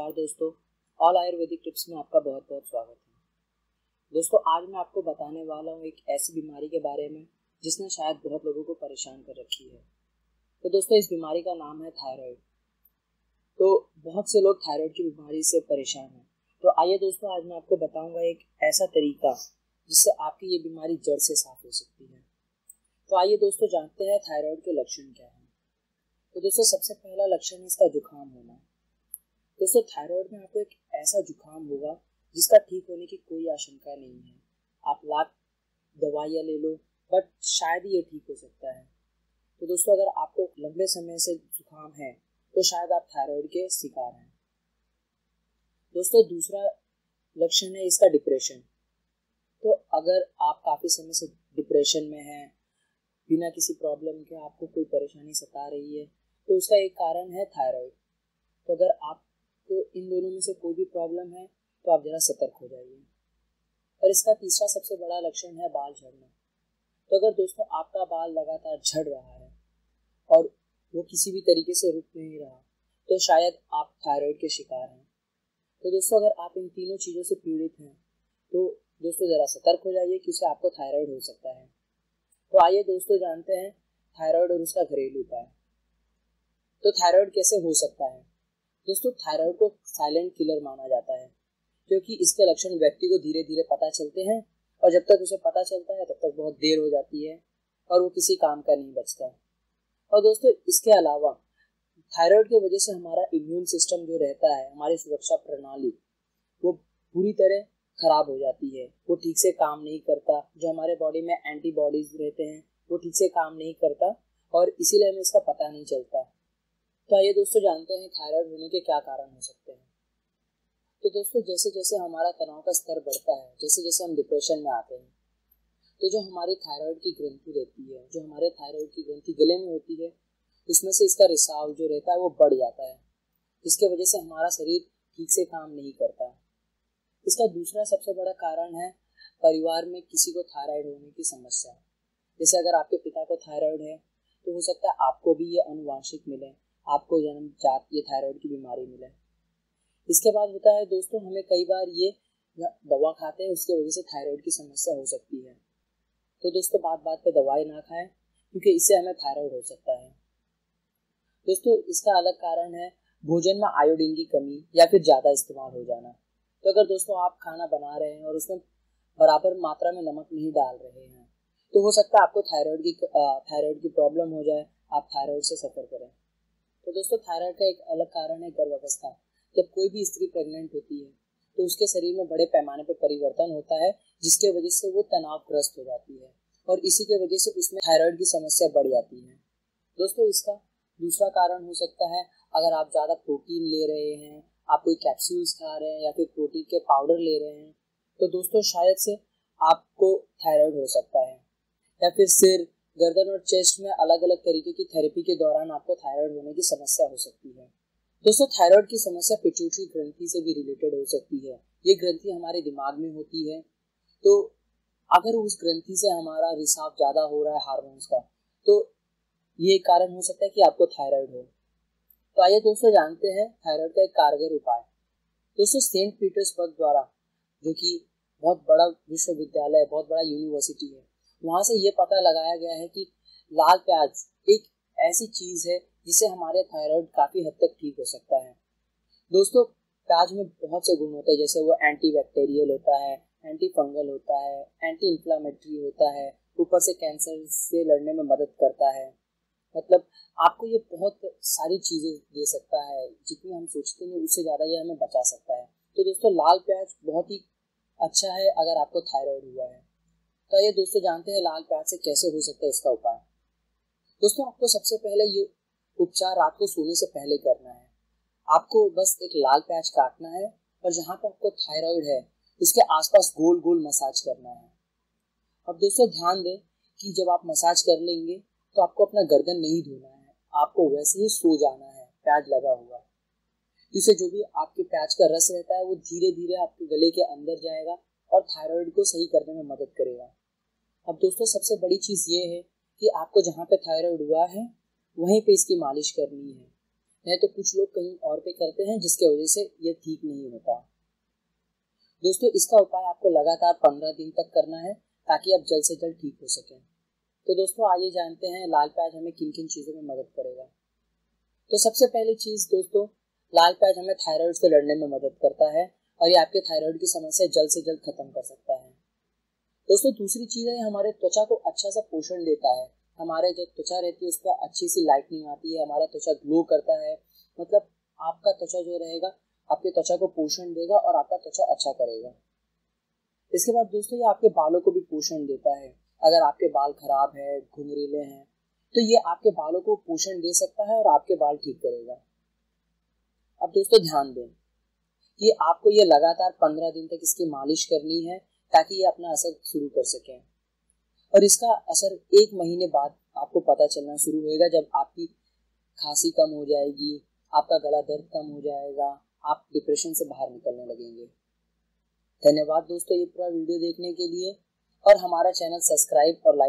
नमस्कार दोस्तों, all Ayurvedic tips में आपका बहुत बहुत स्वागत है। दोस्तों आज मैं आपको बताने वाला हूँ एक ऐसी बीमारी के बारे में जिसने शायद बहुत लोगों को परेशान कर रखी है। तो दोस्तों इस बीमारी का नाम है थायराइड। तो बहुत से लोग थायराइड की बीमारी से परेशान हैं। तो आइए दोस्तों आज मैं आपको बताऊँगा एक ऐसा तरीका जिससे आपकी ये बीमारी जड़ से साफ हो सकती है। तो आइए दोस्तों जानते हैं थायराइड के लक्षण क्या हैं। तो दोस्तों सबसे पहला लक्षण है इसका जुकाम होना। दोस्तों थायराइड में आपको एक ऐसा जुकाम होगा जिसका ठीक होने की कोई आशंका नहीं है। आप लाख दवाइयाँ ले लो बट शायद ही ये ठीक हो सकता है। तो दोस्तों अगर आपको लंबे समय से जुकाम है तो शायद आप थायराइड के शिकार हैं। दोस्तों दूसरा लक्षण है इसका डिप्रेशन। तो अगर आप काफ़ी समय से डिप्रेशन में हैं, बिना किसी प्रॉब्लम के आपको कोई परेशानी सता रही है तो उसका एक कारण है थायराइड। तो अगर आपको इन दोनों में से कोई भी प्रॉब्लम है तो आप ज़रा सतर्क हो जाइए। और इसका तीसरा सबसे बड़ा लक्षण है बाल झड़ना। तो अगर दोस्तों आपका बाल लगातार झड़ रहा है और वो किसी भी तरीके से रुक नहीं रहा तो शायद आप थायराइड के शिकार हैं। तो दोस्तों अगर आप इन तीनों चीज़ों से पीड़ित हैं तो दोस्तों ज़रा सतर्क हो जाइए क्योंकि आपको थायराइड हो सकता है। तो आइए दोस्तों जानते हैं थायराइड और उसका घरेलू उपाय। तो थायराइड कैसे हो सकता है। दोस्तों थायराइड को साइलेंट किलर माना जाता है क्योंकि इसके लक्षण व्यक्ति को धीरे धीरे पता चलते हैं और जब तक उसे पता चलता है तब तक बहुत देर हो जाती है और वो किसी काम का नहीं बचता। और दोस्तों इसके अलावा थायराइड की वजह से हमारा इम्यून सिस्टम जो रहता है, हमारी सुरक्षा प्रणाली, वो पूरी तरह खराब हो जाती है। वो ठीक से काम नहीं करता। जो हमारे बॉडी में एंटीबॉडीज रहते हैं वो ठीक से काम नहीं करता और इसीलिए हमें इसका पता नहीं चलता। तो आइए दोस्तों जानते हैं थायराइड होने के क्या कारण हो सकते हैं। तो दोस्तों जैसे जैसे हमारा तनाव का स्तर बढ़ता है, जैसे जैसे हम डिप्रेशन में आते हैं, तो जो हमारी थायराइड की ग्रंथि रहती है, जो हमारे थायराइड की ग्रंथि गले में होती है, उसमें से इसका रिसाव जो रहता है वो बढ़ जाता है, जिसके वजह से हमारा शरीर ठीक से काम नहीं करता। इसका दूसरा सबसे बड़ा कारण है परिवार में किसी को थायराइड होने की समस्या। जैसे अगर आपके पिता को थायराइड है तो हो सकता है आपको भी ये अनुवांशिक मिले, आपको जन्मजात ये थायराइड की बीमारी मिले। इसके बाद होता है दोस्तों हमें कई बार ये दवा खाते हैं उसके वजह से थायराइड की समस्या हो सकती है। तो दोस्तों बात बात पे दवाई ना खाएं क्योंकि इससे हमें थायराइड हो सकता है। दोस्तों इसका अलग कारण है भोजन में आयोडीन की कमी या फिर ज़्यादा इस्तेमाल हो जाना। तो अगर दोस्तों आप खाना बना रहे हैं और उसमें बराबर मात्रा में नमक नहीं डाल रहे हैं तो हो सकता है आपको थायराइड की प्रॉब्लम हो जाए, आप थायराइड से सफ़र करें। तो दोस्तों थायराइड का एक अलग कारण है गर्भावस्था। जब कोई भी स्त्री प्रेग्नेंट होती है तो उसके शरीर में बड़े पैमाने पर परिवर्तन होता है जिसके वजह से वो तनावग्रस्त हो जाती है और इसी के वजह से उसमें थायराइड की समस्या बढ़ जाती है। दोस्तों इसका दूसरा कारण हो सकता है अगर आप ज़्यादा प्रोटीन ले रहे हैं, आप कोई कैप्सूल्स खा रहे हैं या फिर प्रोटीन के पाउडर ले रहे हैं तो दोस्तों शायद से आपको थायराइड हो सकता है। या फिर सिर, गर्दन और चेस्ट में अलग अलग तरीके की थेरेपी के दौरान आपको थायराइड होने की समस्या हो सकती है। दोस्तों थायराइड की समस्या पिट्यूटरी ग्रंथि से भी रिलेटेड हो सकती है। ये ग्रंथि हमारे दिमाग में होती है। तो अगर उस ग्रंथि से हमारा रिसाव ज़्यादा हो रहा है हार्मोन्स का तो ये कारण हो सकता है कि आपको थायराइड हो। तो आइए दोस्तों जानते हैं थायराइड का एक कारगर उपाय। दोस्तों सेंट पीटर्सबर्ग द्वारा, जो कि बहुत बड़ा विश्वविद्यालय है, बहुत बड़ा यूनिवर्सिटी है, वहाँ से ये पता लगाया गया है कि लाल प्याज एक ऐसी चीज़ है जिससे हमारे थायराइड काफ़ी हद तक ठीक हो सकता है। दोस्तों प्याज में बहुत से गुण होते हैं, जैसे वो एंटी बैक्टीरियल होता है, एंटी फंगल होता है, एंटी इन्फ्लामेटरी होता है, ऊपर से कैंसर से लड़ने में मदद करता है। मतलब आपको ये बहुत सारी चीज़ें दे सकता है, जितनी हम सोचते हैं उससे ज़्यादा ये हमें बचा सकता है। तो दोस्तों लाल प्याज बहुत ही अच्छा है अगर आपको थायराइड हुआ है। तो ये दोस्तों जानते हैं लाल प्याज से कैसे हो सकता है इसका उपाय। दोस्तों आपको सबसे पहले ये उपचार रात को सोने से पहले करना है। आपको बस एक लाल प्याज काटना है और जहाँ पर आपको थायराइड है उसके आसपास गोल गोल मसाज करना है। अब दोस्तों ध्यान दें कि जब आप मसाज कर लेंगे तो आपको अपना गर्दन नहीं धोना है, आपको वैसे ही सो जाना है प्याज लगा हुआ। इससे जो भी आपके प्याज का रस रहता है वो धीरे धीरे आपके गले के अंदर जाएगा और थायराइड को सही करने में मदद करेगा। अब दोस्तों सबसे बड़ी चीज़ ये है कि आपको जहाँ पे थायराइड हुआ है वहीं पे इसकी मालिश करनी है। नहीं तो कुछ लोग कहीं और पे करते हैं जिसके वजह से ये ठीक नहीं होता। दोस्तों इसका उपाय आपको लगातार 15 दिन तक करना है ताकि आप जल्द से जल्द ठीक हो सकें। तो दोस्तों आइए जानते हैं लाल प्याज हमें किन किन चीज़ों में मदद करेगा। तो सबसे पहली चीज़ दोस्तों, लाल प्याज हमें थायराइड से लड़ने में मदद करता है और ये आपके थायराइड की समस्या जल्द से जल्द खत्म कर सकता है। दोस्तों दूसरी चीज़ है, हमारे त्वचा को अच्छा सा पोषण देता है। हमारे जो त्वचा रहती है उस पर अच्छी सी लाइटनिंग आती है, हमारा त्वचा ग्लो करता है। मतलब आपका त्वचा जो रहेगा आपके त्वचा को पोषण देगा और आपका त्वचा अच्छा करेगा। इसके बाद दोस्तों ये आपके बालों को भी पोषण देता है। अगर आपके बाल खराब है, घुंघरीले हैं, तो ये आपके बालों को पोषण दे सकता है और आपके बाल ठीक करेगा। अब दोस्तों ध्यान दें कि आपको ये लगातार 15 दिन तक इसकी मालिश करनी है ताकि ये अपना असर शुरू कर सकें। और इसका असर 1 महीने बाद आपको पता चलना शुरू होगा, जब आपकी खांसी कम हो जाएगी, आपका गला दर्द कम हो जाएगा, आप डिप्रेशन से बाहर निकलने लगेंगे। धन्यवाद दोस्तों ये पूरा वीडियो देखने के लिए, और हमारा चैनल सब्सक्राइब और लाइक